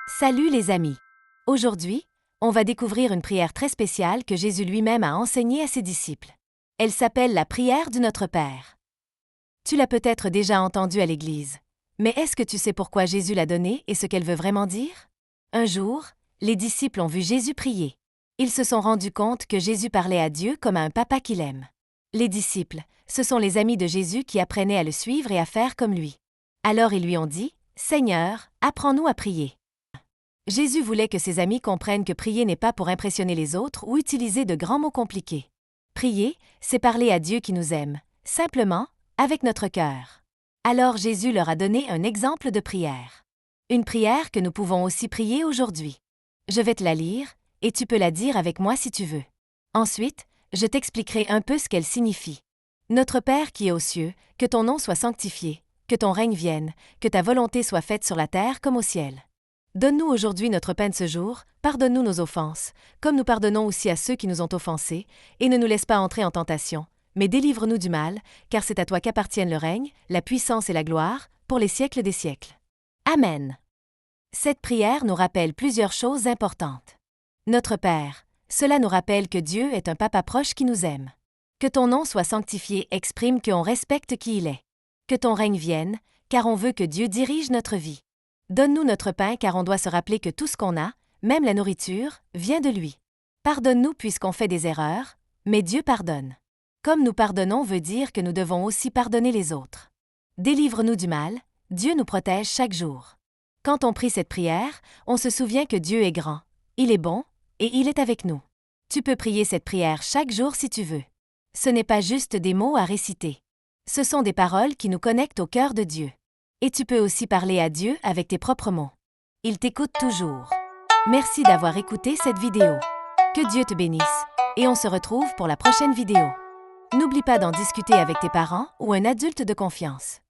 Salut les amis! Aujourd'hui, on va découvrir une prière très spéciale que Jésus lui-même a enseignée à ses disciples. Elle s'appelle la prière du Notre Père. Tu l'as peut-être déjà entendue à l'église. Mais est-ce que tu sais pourquoi Jésus l'a donnée et ce qu'elle veut vraiment dire? Un jour, les disciples ont vu Jésus prier. Ils se sont rendus compte que Jésus parlait à Dieu comme à un papa qu'il aime. Les disciples, ce sont les amis de Jésus qui apprenaient à le suivre et à faire comme lui. Alors ils lui ont dit, « Seigneur, apprends-nous à prier. » Jésus voulait que ses amis comprennent que prier n'est pas pour impressionner les autres ou utiliser de grands mots compliqués. Prier, c'est parler à Dieu qui nous aime, simplement, avec notre cœur. Alors Jésus leur a donné un exemple de prière. Une prière que nous pouvons aussi prier aujourd'hui. Je vais te la lire, et tu peux la dire avec moi si tu veux. Ensuite, je t'expliquerai un peu ce qu'elle signifie. Notre Père qui es aux cieux, que ton nom soit sanctifié, que ton règne vienne, que ta volonté soit faite sur la terre comme au ciel. Donne-nous aujourd'hui notre pain de ce jour, pardonne-nous nos offenses, comme nous pardonnons aussi à ceux qui nous ont offensés, et ne nous laisse pas entrer en tentation, mais délivre-nous du mal, car c'est à toi qu'appartiennent le règne, la puissance et la gloire, pour les siècles des siècles. Amen. Cette prière nous rappelle plusieurs choses importantes. Notre Père, cela nous rappelle que Dieu est un papa proche qui nous aime. Que ton nom soit sanctifié exprime qu'on respecte qui il est. Que ton règne vienne, car on veut que Dieu dirige notre vie. Donne-nous notre pain car on doit se rappeler que tout ce qu'on a, même la nourriture, vient de lui. Pardonne-nous puisqu'on fait des erreurs, mais Dieu pardonne. Comme nous pardonnons veut dire que nous devons aussi pardonner les autres. Délivre-nous du mal, Dieu nous protège chaque jour. Quand on prie cette prière, on se souvient que Dieu est grand, il est bon, et il est avec nous. Tu peux prier cette prière chaque jour si tu veux. Ce n'est pas juste des mots à réciter. Ce sont des paroles qui nous connectent au cœur de Dieu. Et tu peux aussi parler à Dieu avec tes propres mots. Il t'écoute toujours. Merci d'avoir écouté cette vidéo. Que Dieu te bénisse, et on se retrouve pour la prochaine vidéo. N'oublie pas d'en discuter avec tes parents ou un adulte de confiance.